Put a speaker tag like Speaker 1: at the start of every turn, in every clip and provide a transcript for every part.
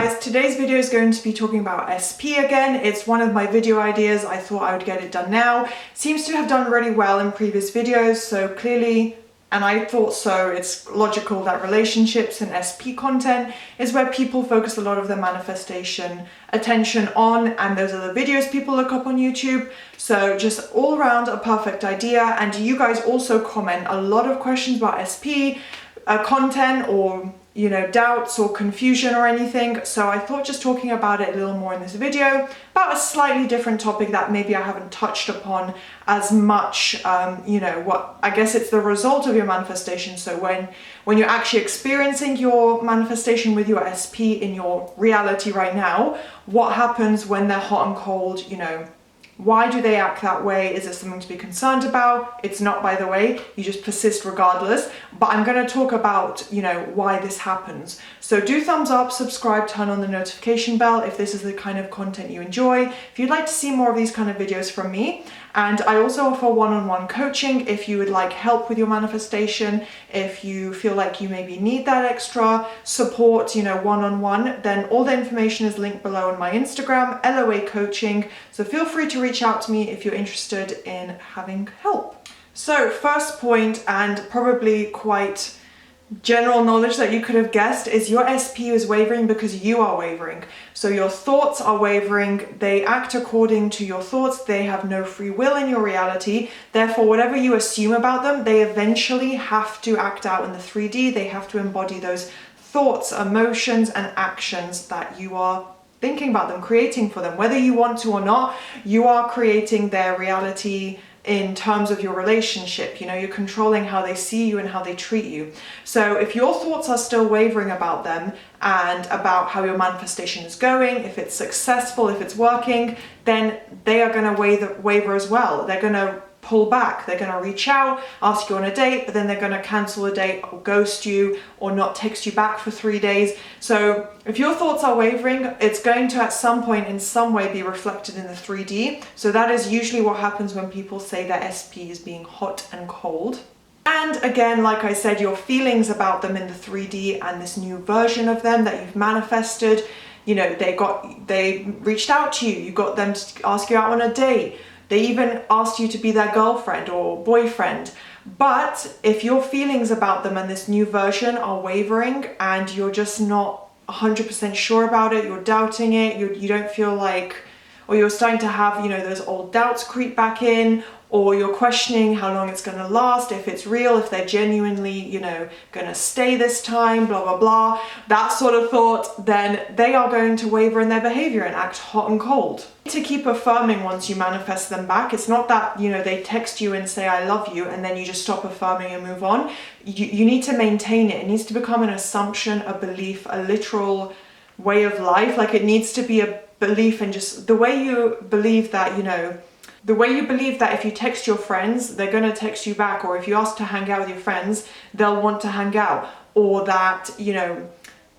Speaker 1: guys, today's video is going to be talking about SP again. It's one of my video ideas. I thought I would get it done now. Seems to have done really well in previous videos, so clearly, and I thought so, it's logical that relationships and SP content is where people focus a lot of their manifestation attention on, and those are the videos people look up on YouTube. So just all around a perfect idea. And you guys also comment a lot of questions about SP content, or doubts or confusion or anything. So I thought just talking about it a little more in this video, about a slightly different topic that maybe I haven't touched upon as much. What I guess it's the result of your manifestation. So when you're actually experiencing your manifestation with your SP in your reality right now, what happens when they're hot and cold? Why do they act that way? Is it something to be concerned about? It's not, by the way, you just persist regardless. But I'm going to talk about, why this happens. So do thumbs up, subscribe, turn on the notification bell if this is the kind of content you enjoy. If you'd like to see more of these kind of videos from me. And I also offer one-on-one coaching if you would like help with your manifestation. If you feel like you maybe need that extra support, one-on-one, then all the information is linked below on my Instagram, LOA Coaching. So feel free to reach out to me if you're interested in having help. So first point, and probably quite general knowledge that you could have guessed, is your SP is wavering because you are wavering. So your thoughts are wavering, they act according to your thoughts, they have no free will in your reality. Therefore, whatever you assume about them, they eventually have to act out in the 3D. They have to embody those thoughts, emotions, and actions that you are thinking about them, creating for them. Whether you want to or not, you are creating their reality in terms of your relationship. You're controlling how they see you and how they treat you. So if your thoughts are still wavering about them and about how your manifestation is going, if it's successful, if it's working, then they are going to waver as well. They're going to pull back, they're going to reach out, ask you on a date, but then they're going to cancel a date or ghost you or not text you back for 3 days. So if your thoughts are wavering, it's going to at some point in some way be reflected in the 3D. So that is usually what happens when people say that SP is being hot and cold. And again, like I said, your feelings about them in the 3D and this new version of them that you've manifested, they reached out to you, you got them to ask you out on a date. They even asked you to be their girlfriend or boyfriend. But if your feelings about them and this new version are wavering and you're just not 100% sure about it, you're doubting it, you don't feel like, or you're starting to have, those old doubts creep back in, or you're questioning how long it's going to last, if it's real, if they're genuinely, going to stay this time, blah, blah, blah, that sort of thought, then they are going to waver in their behavior and act hot and cold. To keep affirming once you manifest them back, it's not that, they text you and say, I love you, and then you just stop affirming and move on. You need to maintain it. It needs to become an assumption, a belief, a literal way of life. Like, it needs to be a belief, and just the way you believe that, the way you believe that if you text your friends, they're going to text you back, or if you ask to hang out with your friends, they'll want to hang out, or that,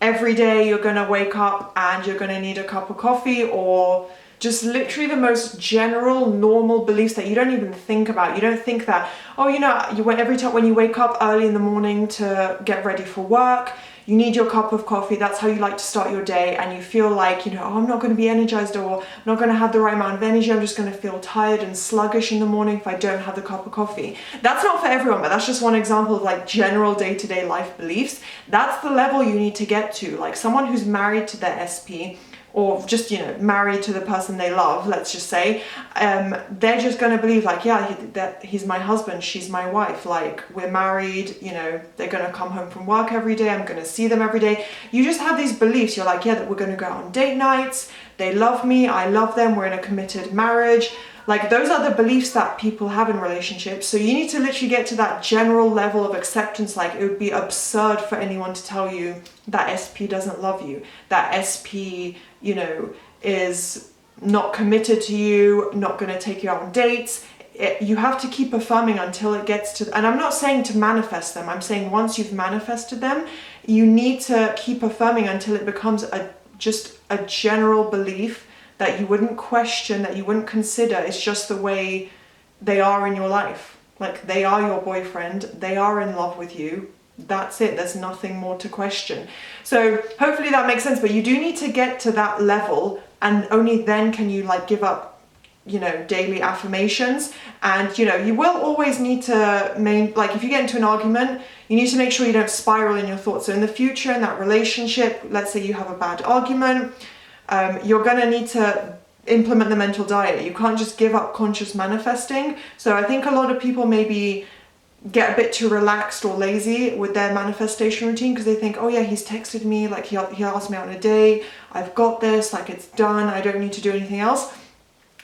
Speaker 1: every day you're going to wake up and you're going to need a cup of coffee, or just literally the most general, normal beliefs that you don't even think about. You don't think that, every time when you wake up early in the morning to get ready for work, you need your cup of coffee, that's how you like to start your day, and you feel like, I'm not going to be energized, or I'm not going to have the right amount of energy, I'm just going to feel tired and sluggish in the morning if I don't have the cup of coffee. That's not for everyone, but that's just one example of like general day-to-day life beliefs. That's the level you need to get to. Like someone who's married to their SP, or just, married to the person they love, let's just say, they're just going to believe like, that he's my husband, she's my wife, like we're married, they're going to come home from work every day, I'm going to see them every day. You just have these beliefs. You're like, that we're going to go out on date nights, they love me, I love them, we're in a committed marriage. Like, those are the beliefs that people have in relationships. So you need to literally get to that general level of acceptance. Like, it would be absurd for anyone to tell you that SP doesn't love you, that SP, is not committed to you, not going to take you out on dates. You have to keep affirming until it gets to, and I'm not saying to manifest them, I'm saying once you've manifested them, you need to keep affirming until it becomes just a general belief that you wouldn't question, that you wouldn't consider. It's just the way they are in your life. Like, they are your boyfriend, they are in love with you, That's it. There's nothing more to question. So hopefully that makes sense, but you do need to get to that level, and only then can you like give up, you know, daily affirmations. And you know, you will always need to like if you get into an argument, you need to make sure you don't spiral in your thoughts. So in the future, in that relationship, let's say you have a bad argument, you're gonna need to implement the mental diet. You can't just give up conscious manifesting. So I think a lot of people maybe get a bit too relaxed or lazy with their manifestation routine, because they think, oh yeah, he's texted me, like he asked me out on a date, I've got this, like it's done, I don't need to do anything else.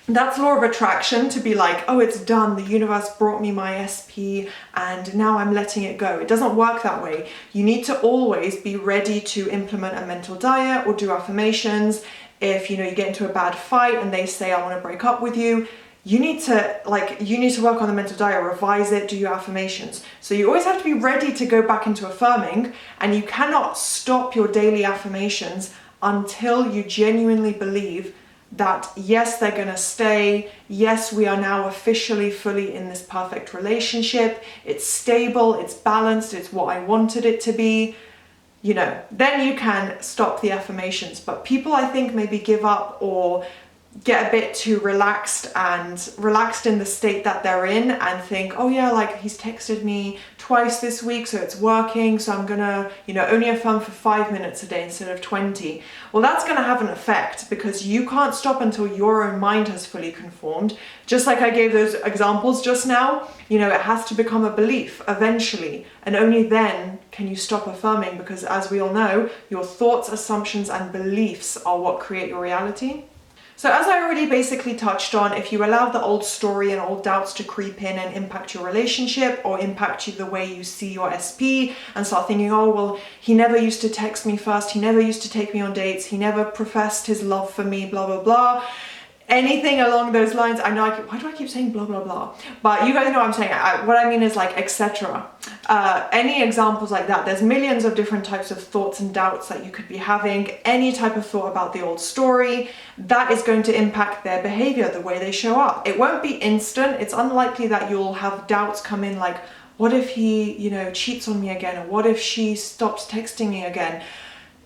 Speaker 1: That's law of attraction, to be like, oh, it's done, the universe brought me my SP and now I'm letting it go. It doesn't work that way. You need to always be ready to implement a mental diet or do affirmations. If you know you get into a bad fight and they say, I want to break up with you, you need to work on the mental diet, revise it, do your affirmations. So you always have to be ready to go back into affirming, and you cannot stop your daily affirmations until you genuinely believe that yes, they're gonna stay. Yes, we are now officially fully in this perfect relationship. It's stable, it's balanced, it's what I wanted it to be. You know, then you can stop the affirmations. But people, I think, maybe give up or get a bit too relaxed in the state that they're in, and think, oh yeah, like he's texted me twice this week, so it's working, so I'm gonna, you know, only affirm for 5 minutes a day instead of 20. Well, that's gonna have an effect, because you can't stop until your own mind has fully conformed. Just like I gave those examples just now, you know, it has to become a belief eventually, and only then can you stop affirming, because as we all know, your thoughts, assumptions, and beliefs are what create your reality. So as I already basically touched on, if you allow the old story and old doubts to creep in and impact your relationship, or impact you the way you see your SP, and start thinking, oh, well, he never used to text me first, he never used to take me on dates, he never professed his love for me, blah, blah, blah. Anything along those lines. I know, why do I keep saying blah, blah, blah? But you guys know what I'm saying. What I mean is like, etc. Any examples like that. There's millions of different types of thoughts and doubts that you could be having. Any type of thought about the old story, that is going to impact their behavior, the way they show up. It won't be instant. It's unlikely that you'll have doubts come in like, what if he, you know, cheats on me again? Or what if she stops texting me again?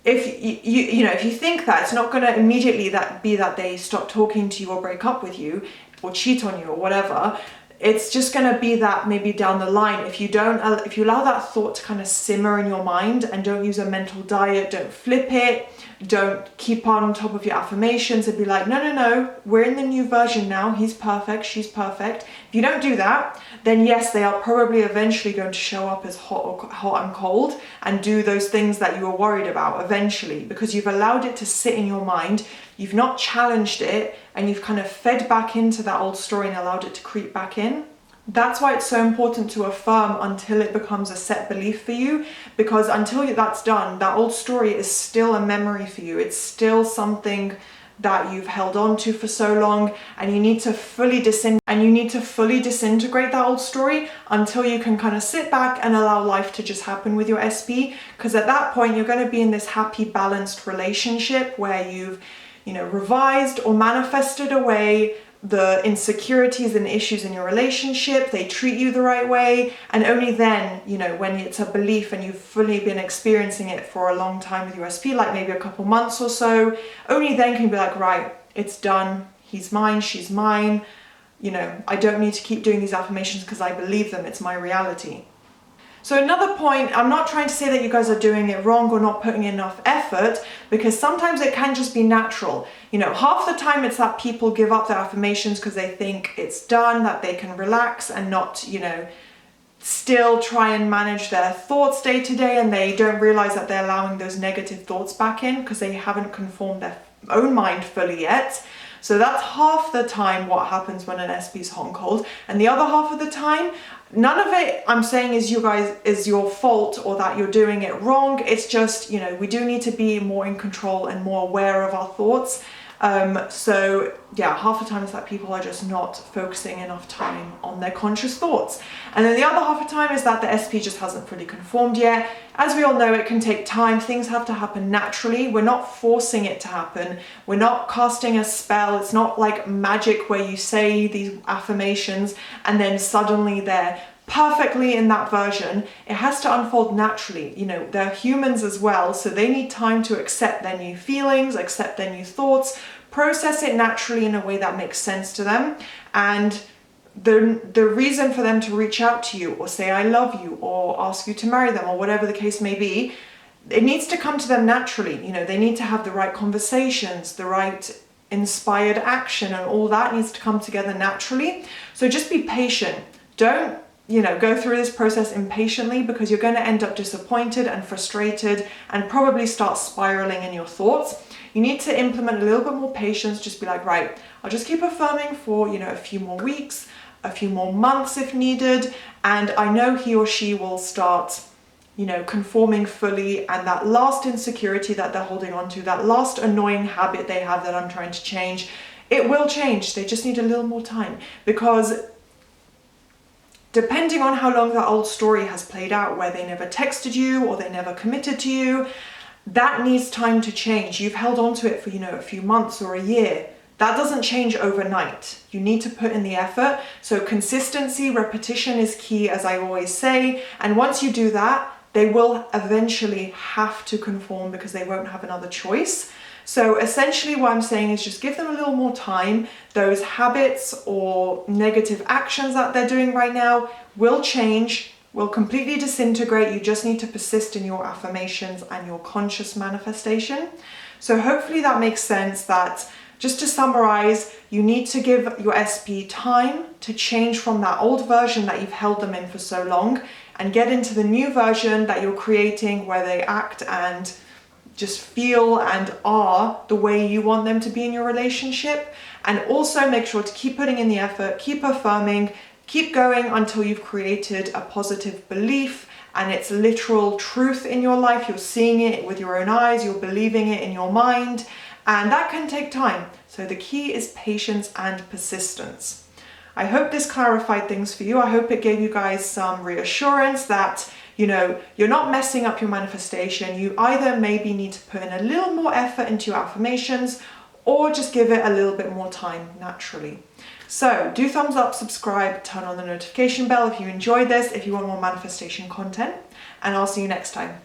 Speaker 1: If if you think that, it's not going to immediately be that they stop talking to you or break up with you or cheat on you or whatever. It's just going to be that maybe down the line, if you allow that thought to kind of simmer in your mind and don't use a mental diet, don't flip it, don't keep on top of your affirmations and be like, no, we're in the new version now, he's perfect, she's perfect. If you don't do that, then yes, they are probably eventually going to show up as hot and cold and do those things that you were worried about eventually, because you've allowed it to sit in your mind, you've not challenged it, and you've kind of fed back into that old story and allowed it to creep back in. That's why it's so important to affirm until it becomes a set belief for you, because until that's done, that old story is still a memory for you. It's still something that you've held on to for so long, and you need to fully disintegrate that old story until you can kind of sit back and allow life to just happen with your SP. Because at that point, you're going to be in this happy, balanced relationship where you've, revised or manifested away the insecurities and issues in your relationship, they treat you the right way, and only then, when it's a belief and you've fully been experiencing it for a long time with your SP, like maybe a couple months or so, only then can you be like, right, it's done, he's mine, she's mine, I don't need to keep doing these affirmations because I believe them, it's my reality. So another point, I'm not trying to say that you guys are doing it wrong or not putting enough effort, because sometimes it can just be natural. Half the time it's that people give up their affirmations because they think it's done, that they can relax and not, still try and manage their thoughts day to day, and they don't realize that they're allowing those negative thoughts back in because they haven't conformed their own mind fully yet. So that's half the time what happens when an SP is hot and cold. And the other half of the time, none of it I'm saying is your fault or that you're doing it wrong. It's just, we do need to be more in control and more aware of our thoughts. So yeah, half the time it's that people are just not focusing enough time on their conscious thoughts. And then the other half of the time is that the SP just hasn't fully conformed yet. As we all know, it can take time. Things have to happen naturally. We're not forcing it to happen. We're not casting a spell. It's not like magic where you say these affirmations and then suddenly they're perfectly in that version. It has to unfold naturally. You know, they're humans as well, so they need time to accept their new feelings, accept their new thoughts, process it naturally in a way that makes sense to them. And the reason for them to reach out to you or say I love you or ask you to marry them or whatever the case may be, it needs to come to them naturally. You know, they need to have the right conversations, the right inspired action, and all that needs to come together naturally. So just be patient. Don't, you know, go through this process impatiently, because you're going to end up disappointed and frustrated and probably start spiraling in your thoughts. You need to implement a little bit more patience. Just be like, right, I'll just keep affirming for, you know, a few more weeks, a few more months if needed, and I know he or she will start, you know, conforming fully, and that last insecurity that they're holding on to, that last annoying habit they have that I'm trying to change, it will change. They just need a little more time, because depending on how long that old story has played out, where they never texted you or they never committed to you, that needs time to change. You've held on to it for, you know, a few months or a year. That doesn't change overnight. You need to put in the effort. So consistency, repetition is key, as I always say. And once you do that, they will eventually have to conform, because they won't have another choice. So essentially what I'm saying is just give them a little more time. Those habits or negative actions that they're doing right now will change, will completely disintegrate. You just need to persist in your affirmations and your conscious manifestation. So hopefully that makes sense. That, just to summarize, you need to give your SP time to change from that old version that you've held them in for so long, and get into the new version that you're creating, where they act and just feel and are the way you want them to be in your relationship. And also make sure to keep putting in the effort, keep affirming, keep going until you've created a positive belief and it's literal truth in your life. You're seeing it with your own eyes, you're believing it in your mind, and that can take time. So the key is patience and persistence. I hope this clarified things for you. I hope it gave you guys some reassurance that, you know, you're not messing up your manifestation. You either maybe need to put in a little more effort into your affirmations, or just give it a little bit more time naturally. So do thumbs up, subscribe, turn on the notification bell if you enjoyed this, if you want more manifestation content, and I'll see you next time.